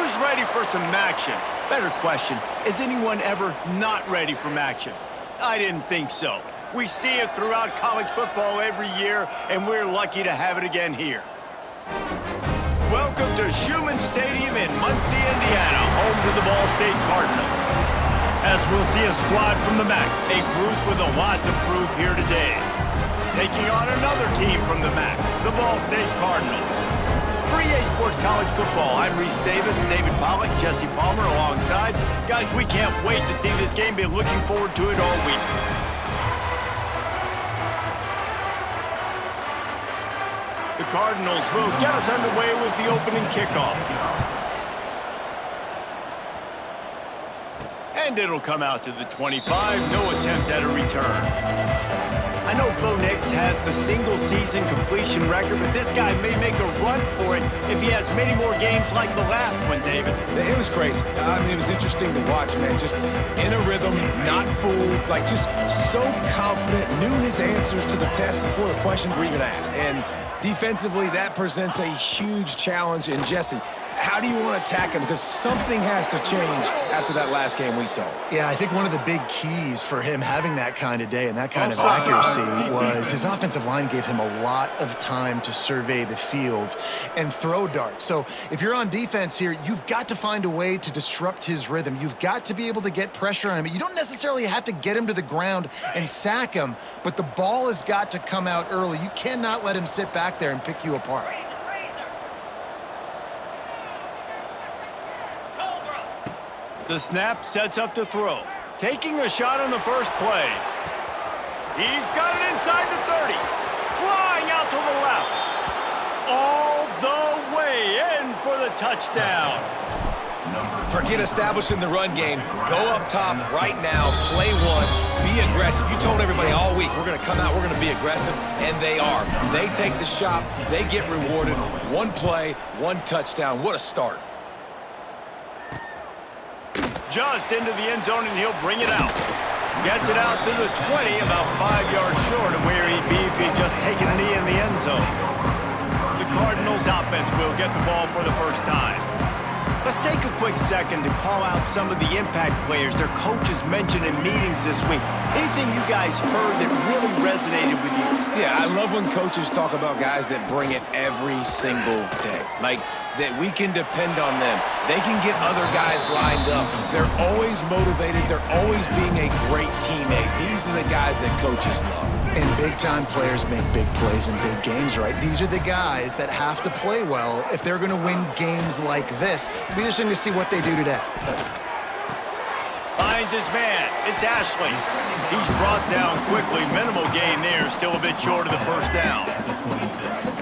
Who's ready for some action? Better question, is anyone ever not ready for action? I didn't think so. We see it throughout college football every year, and we're lucky to have it again here. Welcome to Schumann Stadium in Muncie, Indiana, home to the Ball State Cardinals. As we'll see a squad from the MAC, a group with a lot to prove here today. Taking on another team from the MAC, the Ball State Cardinals. For EA Sports College Football, I'm Reese Davis, David Pollack, Jesse Palmer alongside. Guys, we can't wait to see this game. Been looking forward to it all week. The Cardinals will get us underway with the opening kickoff. And it'll come out to the 25, no attempt at a return. I know Bo Nix has the single-season completion record, but this guy may make a run for it if he has many more games like the last one, David. It was crazy. I mean, it was interesting to watch, man. Just in a rhythm, not fooled, like just so confident, knew his answers to the test before the questions were even asked. And defensively, that presents a huge challenge. And Jesse, how do you want to attack him? Because something has to change after that last game we saw. Yeah, I think one of the big keys for him having that kind of day and that kind of accuracy was his offensive line gave him a lot of time to survey the field and throw darts. So if you're on defense here, you've got to find a way to disrupt his rhythm. You've got to be able to get pressure on him. You don't necessarily have to get him to the ground and sack him, but the ball has got to come out early. You cannot let him sit back there and pick you apart. The snap sets up to throw. Taking a shot on the first play. He's got it inside the 30. Flying out to the left. All the way in for the touchdown. Forget establishing the run game. Go up top right now, play one, be aggressive. You told everybody all week, we're going to come out, we're going to be aggressive, and they are. They take the shot, they get rewarded. One play, one touchdown. What a start. Just into the end zone, and he'll bring it out. Gets it out to the 20, about 5 yards short of where he'd be if he'd just taken a knee in the end zone. The Cardinals offense will get the ball for the first time. Let's take a quick second to call out some of the impact players their coaches mentioned in meetings this week. Anything you guys heard that really resonated with you? Yeah, I love when coaches talk about guys that bring it every single day. Like, that we can depend on them. They can get other guys lined up. They're always motivated. They're always being a great teammate. These are the guys that coaches love. And big-time players make big plays in big games, right? These are the guys that have to play well if they're going to win games like this. It'll be interesting to see what they do today. Finds his man. It's Ashley. He's brought down quickly. Minimal gain there. Still a bit short of the first down.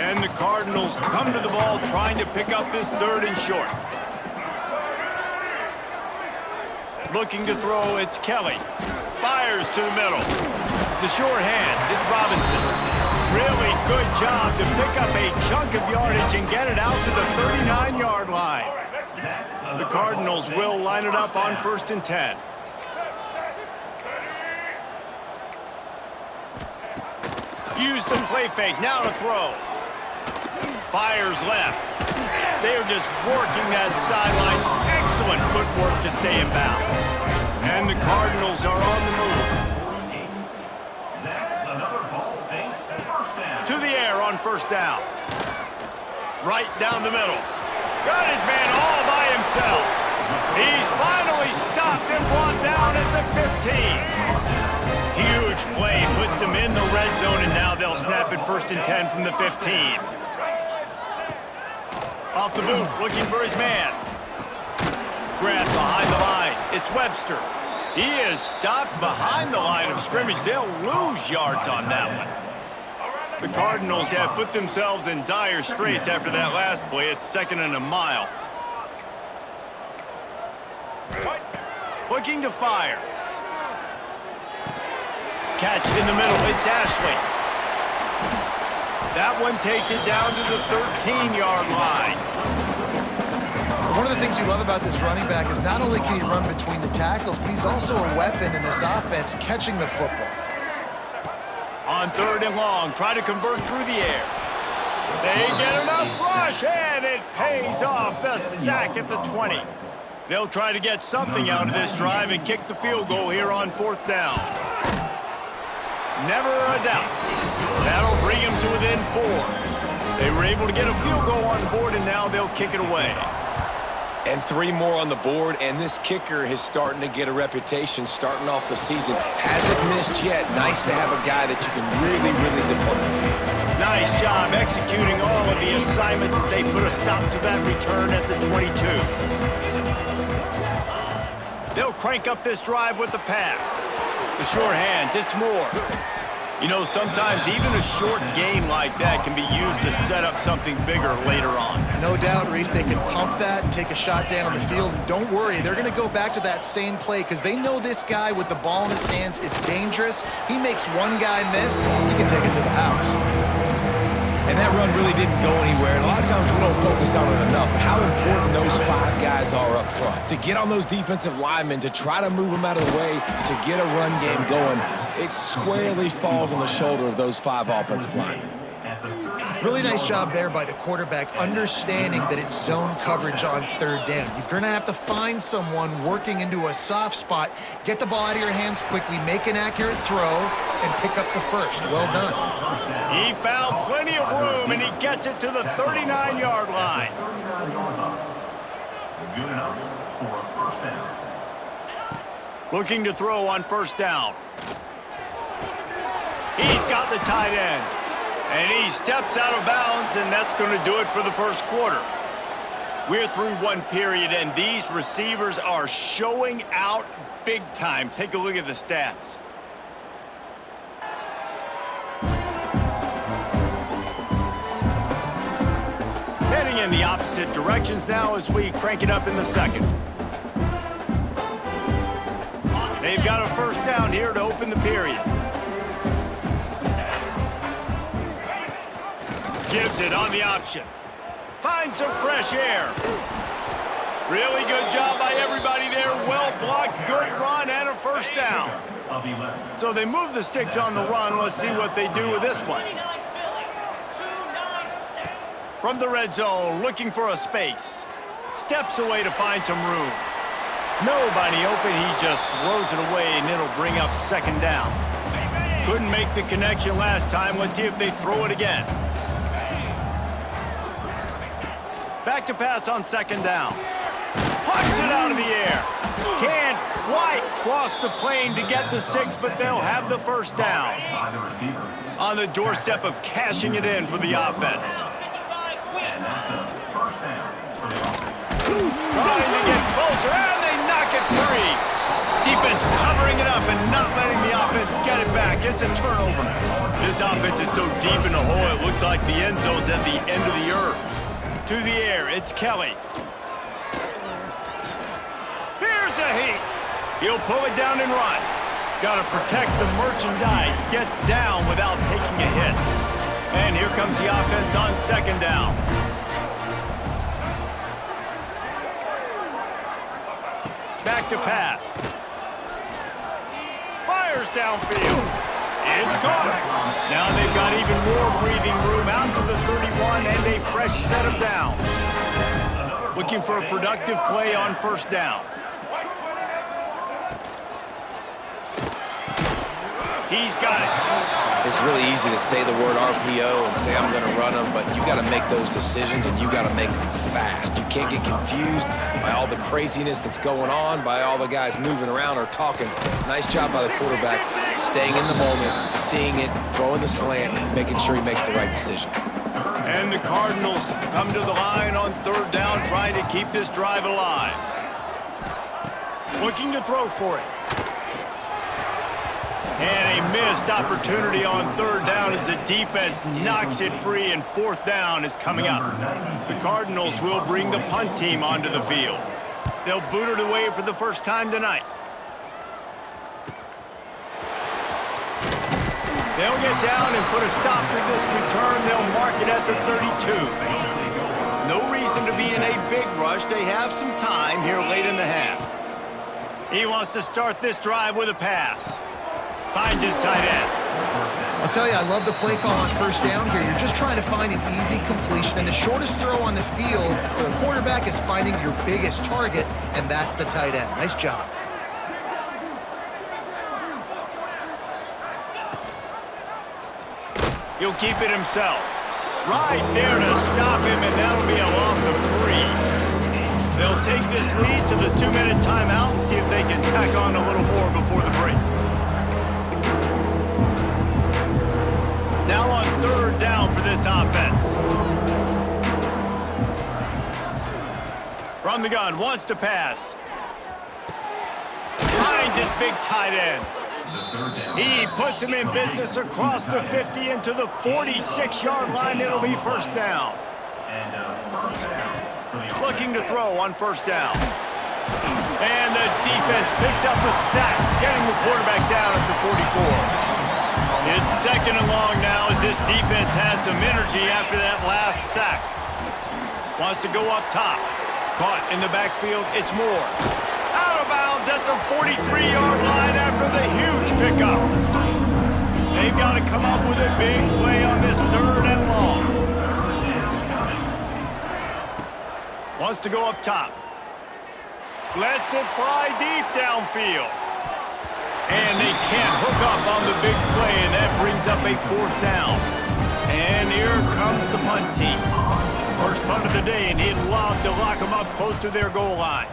And the Cardinals come to the ball trying to pick up this third and short. Looking to throw, it's Kelly. Fires to the middle. The short hands, it's Robinson. Really good job to pick up a chunk of yardage and get it out to the 39-yard line. The Cardinals will line it up on 1st and 10. Use the play fake, now to throw. Fires left. They are just working that sideline. Excellent footwork to stay in bounds. And the Cardinals are on the move. To the air on 1st down. Right down the middle. Got his man all by himself. He's finally stopped and brought down at the 15. Huge play puts them in the red zone, and now they'll snap it 1st and 10 from the 15. Off the boot, looking for his man. Grabbed behind the line. It's Webster. He is stopped behind the line of scrimmage. They'll lose yards on that one. The Cardinals have put themselves in dire straits after that last play. It's 2nd and a mile. Looking to fire. Catch in the middle. It's Ashley. That one takes it down to the 13-yard line. One of the things you love about this running back is not only can he run between the tackles, but he's also a weapon in this offense catching the football. On 3rd and long, try to convert through the air. They get enough rush, and it pays off. The sack at the 20. They'll try to get something out of this drive and kick the field goal here on 4th down. Never a doubt. That'll bring them to within 4. They were able to get a field goal on the board, and now they'll kick it away. And 3 more on the board, and this kicker is starting to get a reputation starting off the season. Hasn't missed yet. Nice to have a guy that you can really, really depend on. Nice job executing all of the assignments as they put a stop to that return at the 22. They'll crank up this drive with the pass. The short hands, it's Moore. You know, sometimes even a short game like that can be used to set up something bigger later on. No doubt, Reese, they can pump that and take a shot down the field. And don't worry, they're going to go back to that same play because they know this guy with the ball in his hands is dangerous. He makes one guy miss, he can take it to the house. And that run really didn't go anywhere. And a lot of times we don't focus on it enough. How important those 5 guys are up front. To get on those defensive linemen, to try to move them out of the way, to get a run game going, it squarely falls on the shoulder of those 5 offensive linemen. Really nice job there by the quarterback, understanding that it's zone coverage on 3rd down. You're going to have to find someone working into a soft spot, get the ball out of your hands quickly, make an accurate throw, and pick up the first. Well done. He found plenty of room, and he gets it to the 39-yard line. Good enough for 1st down. Looking to throw on 1st down. He's got the tight end. And he steps out of bounds, and that's going to do it for the 1st quarter. We're through 1 period, and these receivers are showing out big time. Take a look at the stats. Heading in the opposite directions now as we crank it up in the 2nd. They've got a 1st down here to open the period. Gives it on the option. Finds some fresh air. Really good job by everybody there. Well blocked, good run, and a 1st down. So they move the sticks on the run. Let's see what they do with this one. From the red zone, looking for a space. Steps away to find some room. Nobody open, he just throws it away, and it'll bring up 2nd down. Couldn't make the connection last time. Let's see if they throw it again. Back to pass on 2nd down. Pucks it out of the air. Can't quite cross the plane to get the 6, but they'll have the 1st down. On the doorstep of cashing it in for the offense. Trying to get closer, and they knock it free. Defense covering it up and not letting the offense get it back. It's a turnover. This offense is so deep in the hole, it looks like the end zone's at the end of the earth. To the air, it's Kelly. Here's a heat. He'll pull it down and run. Got to protect the merchandise. Gets down without taking a hit. And here comes the offense on 2nd down. Back to pass. Fires downfield. It's caught. Now they've got even more breathing room out to the 31 and a fresh set of downs. Looking for a productive play on 1st down. He's got it. It's really easy to say the word RPO and say I'm going to run them, but you got to make those decisions and you got to make them fast. You can't get confused by all the craziness that's going on, by all the guys moving around or talking. Nice job by the quarterback, staying in the moment, seeing it, throwing the slant, making sure he makes the right decision. And the Cardinals come to the line on 3rd down, trying to keep this drive alive. Looking to throw for it. And a missed opportunity on 3rd down as the defense knocks it free, and 4th down is coming up. The Cardinals will bring the punt team onto the field. They'll boot it away for the 1st time tonight. They'll get down and put a stop to this return. They'll mark it at the 32. No reason to be in a big rush. They have some time here late in the half. He wants to start this drive with a pass. Finds his tight end. I'll tell you, I love the play call on first down here. You're just trying to find an easy completion, and the shortest throw on the field for a quarterback is finding your biggest target, and that's the tight end. Nice job. He'll keep it himself. Right there to stop him, and that'll be a loss of 3. They'll take this lead to the 2-minute timeout and see if they can tack on a little more before the break. Now on 3rd down for this offense. From the gun, wants to pass. Finds his big tight end. He puts him in business across the 50 into the 46-yard line. It'll be first down. Looking to throw on first down. And the defense picks up a sack, getting the quarterback down at the 44. It's 2nd and long now as this defense has some energy after that last sack. Wants to go up top. Caught in the backfield, it's Moore. Out of bounds at the 43-yard line after the huge pickup. They've got to come up with a big play on this 3rd and long. Wants to go up top. Lets it fly deep downfield. And they can't hook up on the big play, and that brings up a 4th down. And here comes the punt team. First punt of the day, and he'd love to lock them up close to their goal line.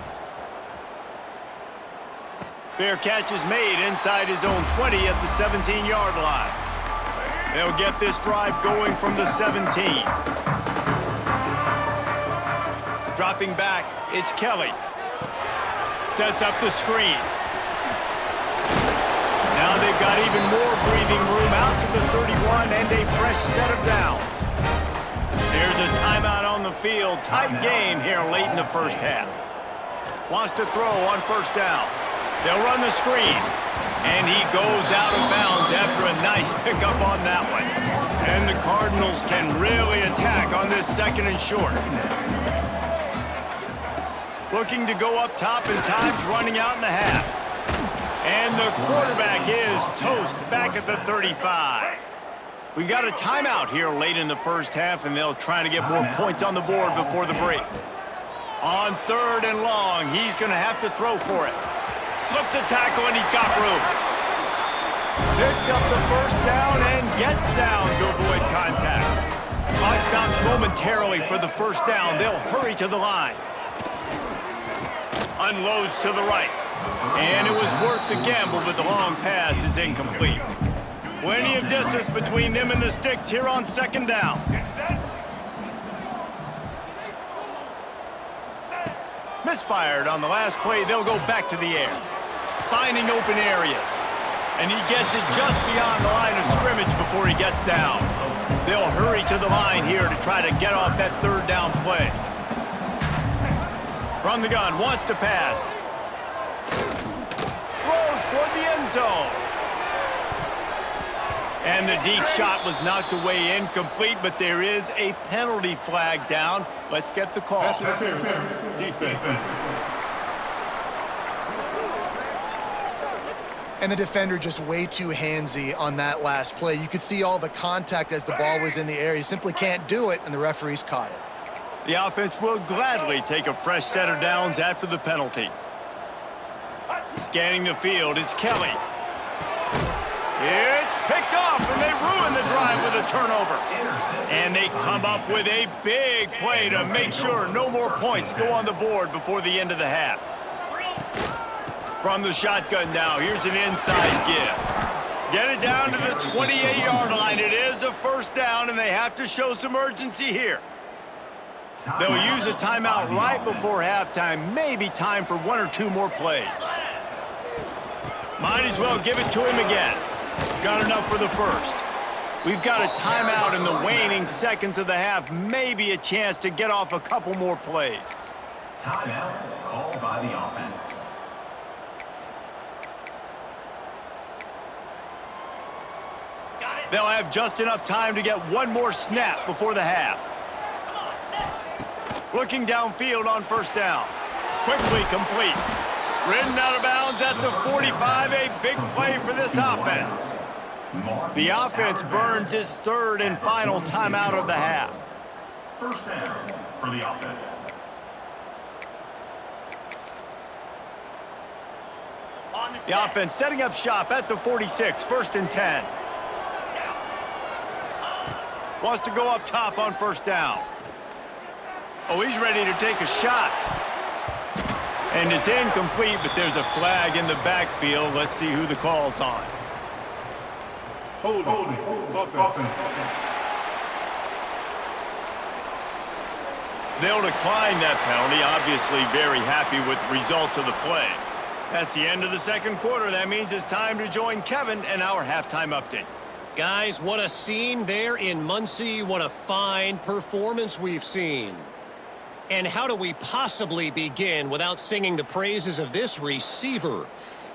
Fair catch is made inside his own 20 at the 17-yard line. They'll get this drive going from the 17. Dropping back, it's Kelly. Sets up the screen. Now they've got even more breathing room out to the 31 and a fresh set of downs. There's a timeout on the field. Tight game here late in the first half. Wants to throw on first down. They'll run the screen. And he goes out of bounds after a nice pickup on that one. And the Cardinals can really attack on this 2nd and short. Looking to go up top, and time's running out in the half. And the quarterback is toast back at the 35. We got a timeout here late in the first half, and they'll try to get more points on the board before the break. On 3rd and long, he's going to have to throw for it. Slips a tackle, and he's got room. Picks up the first down and gets down to avoid contact. Clock stops momentarily for the first down. They'll hurry to the line. Unloads to the right. And it was worth the gamble, but the long pass is incomplete. Plenty of distance between them and the sticks here on 2nd down. Misfired on the last play. They'll go back to the air. Finding open areas. And he gets it just beyond the line of scrimmage before he gets down. They'll hurry to the line here to try to get off that 3rd down play. From the gun, wants to pass. Throws toward the end zone. And the deep shot was knocked away incomplete, but there is a penalty flag down. Let's get the call. Defense. And the defender just way too handsy on that last play. You could see all the contact as the ball was in the air. He simply can't do it, and the referees caught it. The offense will gladly take a fresh set of downs after the penalty. Scanning the field, it's Kelly. It's picked off, and they ruin the drive with a turnover. And they come up with a big play to make sure no more points go on the board before the end of the half. From the shotgun now, here's an inside give. Get it down to the 28-yard line. It is a first down, and they have to show some urgency here. They'll use a timeout right before halftime. Maybe time for 1 or 2 more plays. Might as well give it to him again. Got enough for the first. We've got a timeout in the waning seconds of the half. Maybe a chance to get off a couple more plays. Timeout called by the offense. They'll have just enough time to get one more snap before the half. Looking downfield on first down. Quickly complete. Ridden out of bounds at the 45. A big play for this offense. The offense burns its third and final timeout of the half. First down for the offense. The offense setting up shop at the 46, 1st and 10. Wants to go up top on first down. Oh, he's ready to take a shot. And it's incomplete, but there's a flag in the backfield. Let's see who the call's on. Holding. They'll decline that penalty, obviously very happy with the results of the play. That's the end of the second quarter. That means it's time to join Kevin and our halftime update. Guys, what a scene there in Muncie. What a fine performance we've seen. And how do we possibly begin without singing the praises of this receiver?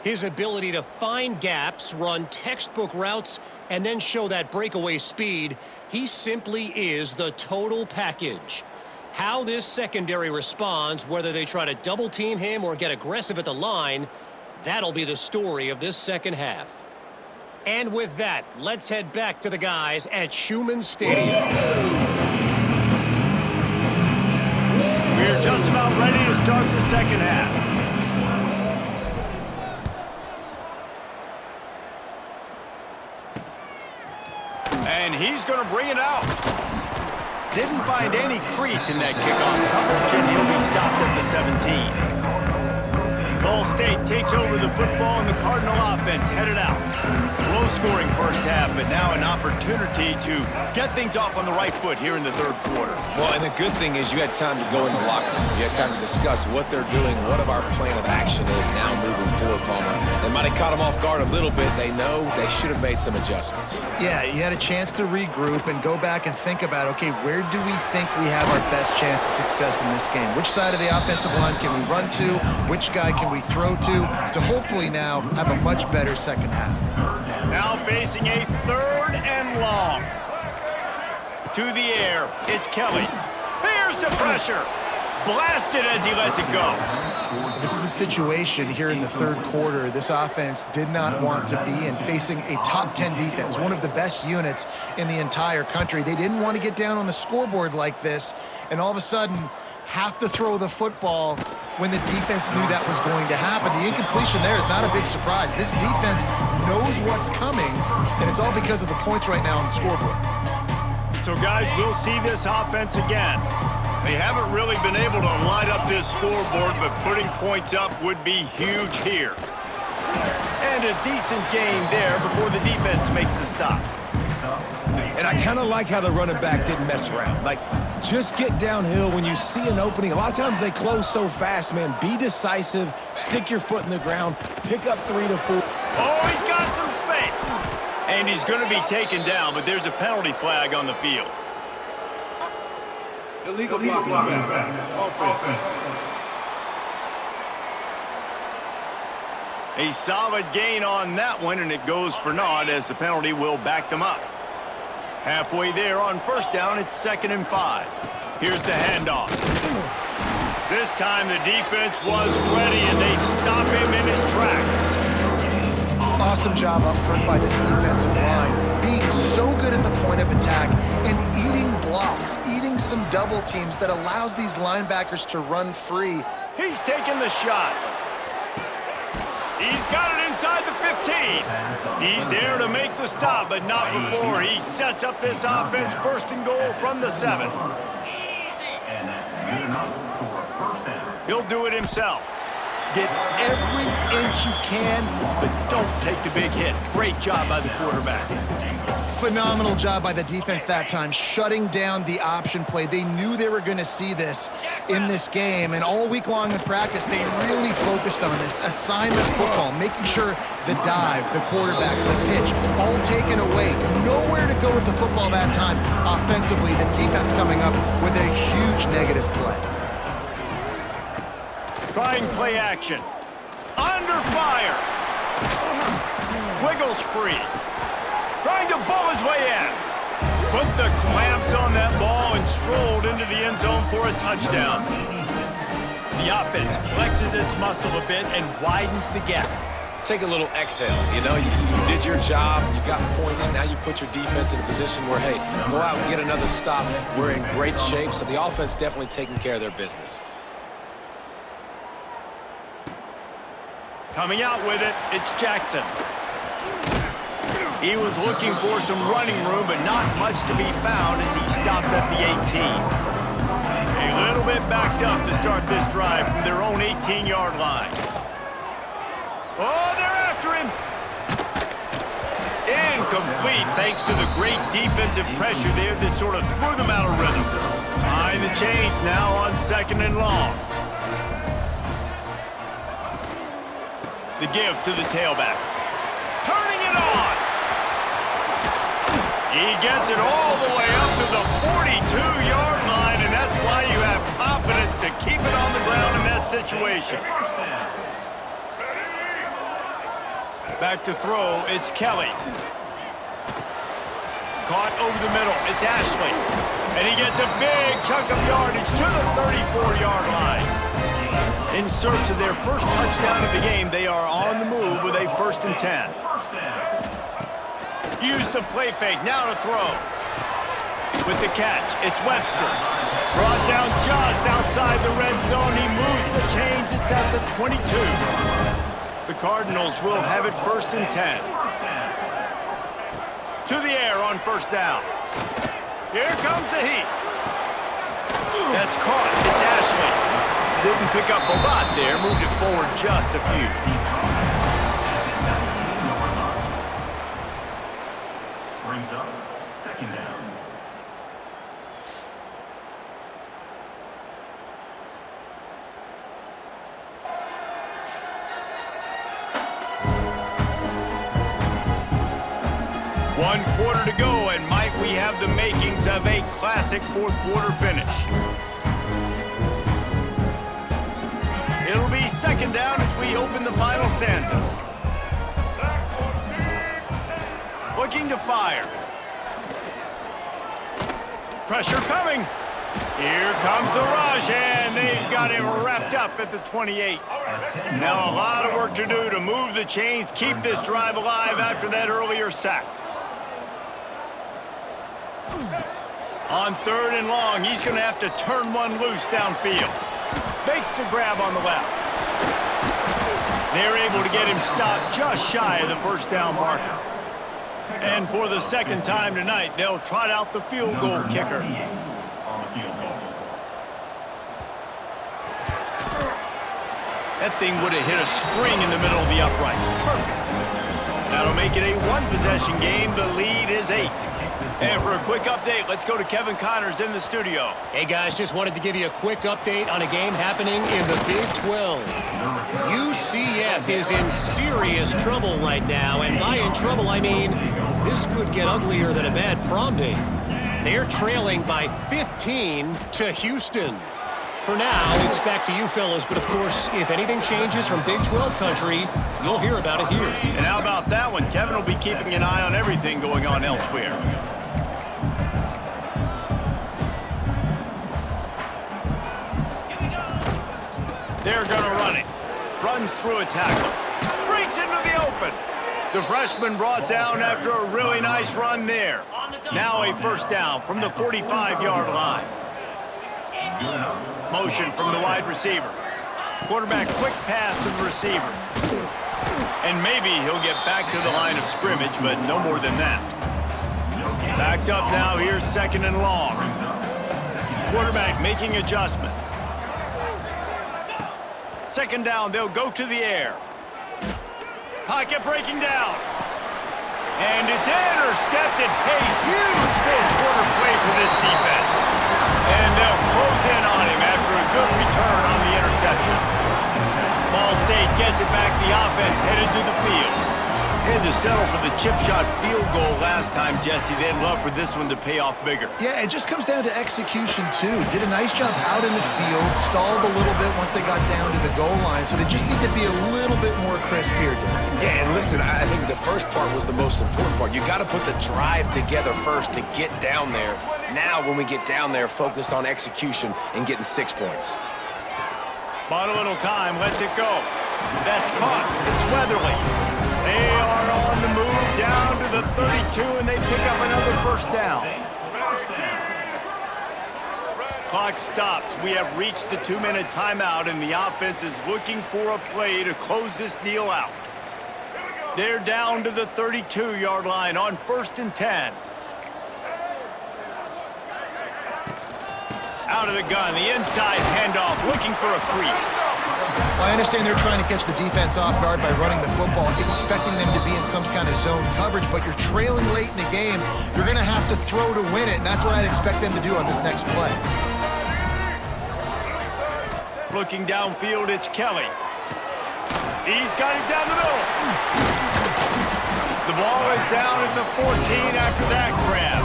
His ability to find gaps, run textbook routes, and then show that breakaway speed. He simply is the total package. How this secondary responds, whether they try to double team him or get aggressive at the line, that'll be the story of this second half. And with that, let's head back to the guys at Schumann Stadium. We're just about ready to start the second half. And he's going to bring it out. Didn't find any crease in that kickoff coverage, and he'll be stopped at the 17. Ball State takes over the football, and the Cardinal offense headed out. Low-scoring first half, but now an opportunity to get things off on the right foot here in the third quarter. Well, and the good thing is you had time to go in the locker room. You had time to discuss what they're doing, what our plan of action is now moving forward, Palmer. They might have caught them off guard a little bit. They know they should have made some adjustments. Yeah, you had a chance to regroup and go back and think about, okay, where do we think we have our best chance of success in this game? Which side of the offensive line can we run to? Which guy can we throw to hopefully now have a much better second half? Now facing a third and long. To the air, it's Kelly. Here's the pressure. Blasted as he lets it go. This is a situation here in the third quarter this offense did not want to be in, facing a top 10 defense, one of the best units in the entire country. They didn't want to get down on the scoreboard like this, and all of a sudden have to throw the football when the defense knew that was going to happen. The incompletion there is not a big surprise. This defense knows what's coming, and it's all because of the points right now on the scoreboard. So, guys, we'll see this offense again. They haven't really been able to light up this scoreboard, but putting points up would be huge here. And a decent gain there before the defense makes the stop. And I kind of like how the running back didn't mess around. Like, just get downhill when you see an opening. A lot of times they close so fast, man. Be decisive, stick your foot in the ground, pick up 3 to 4. Oh, he's got some space. And he's going to be taken down, but there's a penalty flag on the field. Illegal blocking back. Offense. A solid gain on that one, and it goes for naught as the penalty will back them up. Halfway there on first down, it's 2nd and 5. Here's the handoff. This time the defense was ready, and they stop him in his tracks. Awesome job up front by this defensive line, being so good at the point of attack and eating blocks, eating some double teams that allows these linebackers to run free. He's taking the shot. He's got it inside the 15. He's there to make the stop, but not before he sets up this offense 1st and goal from the 7. And that's good enough for a first down. He'll do it himself. Get every inch you can, but don't take the big hit. Great job by the quarterback. Phenomenal job by the defense that time, shutting down the option play. They knew they were going to see this in this game, and all week long in practice, they really focused on this assignment football, making sure the dive, the quarterback, the pitch, all taken away. Nowhere to go with the football that time. Offensively, the defense coming up with a huge negative play. Trying play action. Under fire. Wiggles free. Trying to bull his way in. Put the clamps on that ball and strolled into the end zone for a touchdown. The offense flexes its muscle a bit and widens the gap. take a little exhale. You know, you did your job, you got points, now you put your defense in a position where, hey, go out and get another stop. We're in great shape, so the offense definitely taking care of their business. Coming out with it, it's Jackson. He was looking for some running room, but not much to be found as he stopped at the 18. A little bit backed up to start this drive from their own 18-yard line. Oh, they're after him. Incomplete, thanks to the great defensive pressure there that sort of threw them out of rhythm. Behind the chains now on 2nd and long. The give to the tailback. Turning it on. He gets it all the way up to the 42-yard line, and that's why you have confidence to keep it on the ground in that situation. Back to throw, it's Kelly. Caught over the middle, it's Ashley. And he gets a big chunk of yardage to the 34-yard line. In search of their first touchdown of the game, they are on the move with a 1st and 10. Use the play fake, now to throw. With the catch, it's Webster. Brought down just outside the red zone. He moves the chains, it's at the 22. The Cardinals will have it 1st and 10. To the air on 1st down. Here comes the heat. That's caught, it's Ashley. Didn't pick up a lot there, moved it forward just a few. Brings up 2nd down. One quarter to go, and might we have the makings of a classic 4th quarter finish. It'll be 2nd down as we open the final stanza. Looking to fire. Pressure coming. Here comes the rush, and they've got him wrapped up at the 28. Now a lot of work to do to move the chains, keep this drive alive after that earlier sack. On 3rd and long, he's going to have to turn one loose downfield. Makes the grab on the left. They're able to get him stopped just shy of the 1st down marker. And for the 2nd time tonight, they'll trot out the field goal kicker. That thing would have hit a string in the middle of the uprights. Perfect. That'll make it a 1-possession game. The lead is 8. And for a quick update, let's go to Kevin Connors in the studio. Hey, guys, just wanted to give you a quick update on a game happening in the Big 12. UCF is in serious trouble right now, and by in trouble, I mean this could get uglier than a bad prom date. They're trailing by 15 to Houston. For now, it's back to you fellas, but of course, if anything changes from Big 12 country, you'll hear about it here. And how about that one? Kevin will be keeping an eye on everything going on elsewhere. They're going to run it. Runs through a tackle. Breaks into the open. The freshman brought down after a really nice run there. Now a 1st down from the 45-yard line. Motion from the wide receiver. Quarterback quick pass to the receiver. And maybe he'll get back to the line of scrimmage, but no more than that. Backed up now, here's 2nd and long. Quarterback making adjustments. 2nd down, they'll go to the air. Pocket breaking down. And it's intercepted. A huge 4th quarter play for this defense. And they'll close in on him after a good return on the interception. Ball State gets it back. The offense headed to the field. Had to settle for the chip shot field goal last time, Jesse. They'd love for this one to pay off bigger. Yeah, it just comes down to execution, too. Did a nice job out in the field, stalled a little bit once they got down to the goal line, so they just need to be a little bit more crisp here, Dan. Yeah, and listen, I think the first part was the most important part. You got to put the drive together first to get down there. Now, when we get down there, focus on execution and getting 6 points. Bought a little time, lets it go. That's caught. It's Weatherly. They are on the move down to the 32, and they pick up another first down. Clock stops. We have reached the 2-minute timeout, and the offense is looking for a play to close this deal out. They're down to the 32-yard line on 1st and 10. Out of the gun, the inside handoff, looking for a crease. I understand they're trying to catch the defense off guard by running the football, expecting them to be in some kind of zone coverage, but you're trailing late in the game. You're going to have to throw to win it, and that's what I'd expect them to do on this next play. Looking downfield, it's Kelly. He's got it down the middle. The ball is down at the 14 after that grab.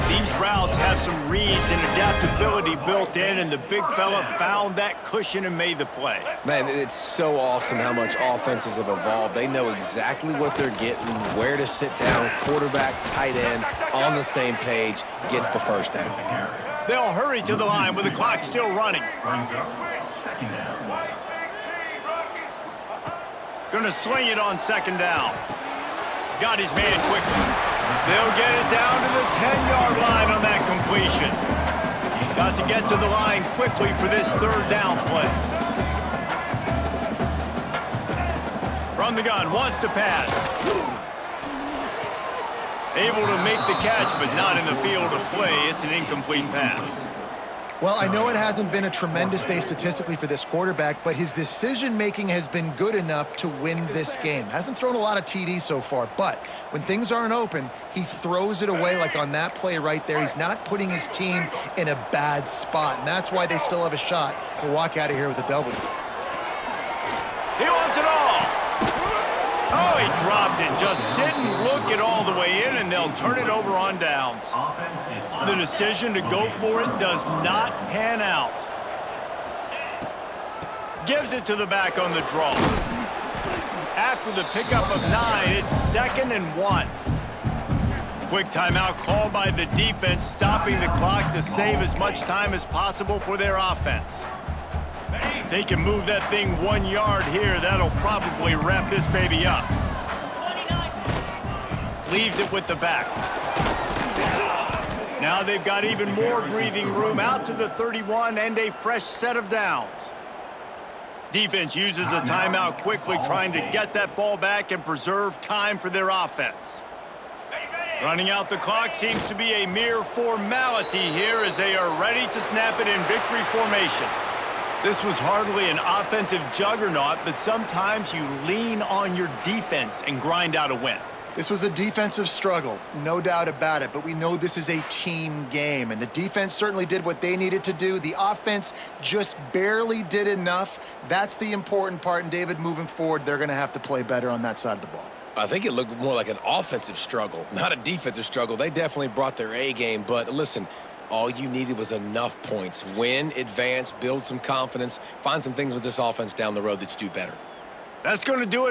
These routes have some reads and adaptability built in, and the big fella found that cushion and made the play. Man, it's so awesome how much offenses have evolved. They know exactly what they're getting, where to sit down, quarterback, tight end, on the same page, gets the first down. They'll hurry to the line with the clock still running. Gonna sling it on 2nd down. Got his man quickly. They'll get it down to the 10-yard line on that completion. Got to get to the line quickly for this 3rd down play. From the gun, wants to pass. Able to make the catch, but not in the field of play. It's an incomplete pass. Well, I know it hasn't been a tremendous day statistically for this quarterback, but his decision-making has been good enough to win this game. Hasn't thrown a lot of TDs so far, but when things aren't open, he throws it away like on that play right there. He's not putting his team in a bad spot, and that's why they still have a shot to walk out of here with a W. He wants it all. Oh, he dropped it. Just didn't look it all the way in, and they'll turn it over on downs. The decision to go for it does not pan out. Gives it to the back on the draw. After the pickup of 9, it's 2nd and 1. Quick timeout called by the defense, stopping the clock to save as much time as possible for their offense. If they can move that thing 1 yard here, that'll probably wrap this baby up. Leaves it with the back. Now they've got even more breathing room out to the 31 and a fresh set of downs. Defense uses a timeout quickly, trying to get that ball back and preserve time for their offense. Running out the clock seems to be a mere formality here as they are ready to snap it in victory formation. This was hardly an offensive juggernaut, but sometimes you lean on your defense and grind out a win. This was a defensive struggle, no doubt about it, but we know this is a team game, and the defense certainly did what they needed to do. The offense just barely did enough. That's the important part, and David, moving forward, they're going to have to play better on that side of the ball. I think it looked more like an offensive struggle, not a defensive struggle. They definitely brought their A game, but listen, all you needed was enough points. Win, advance, build some confidence, find some things with this offense down the road that you do better. That's going to do it.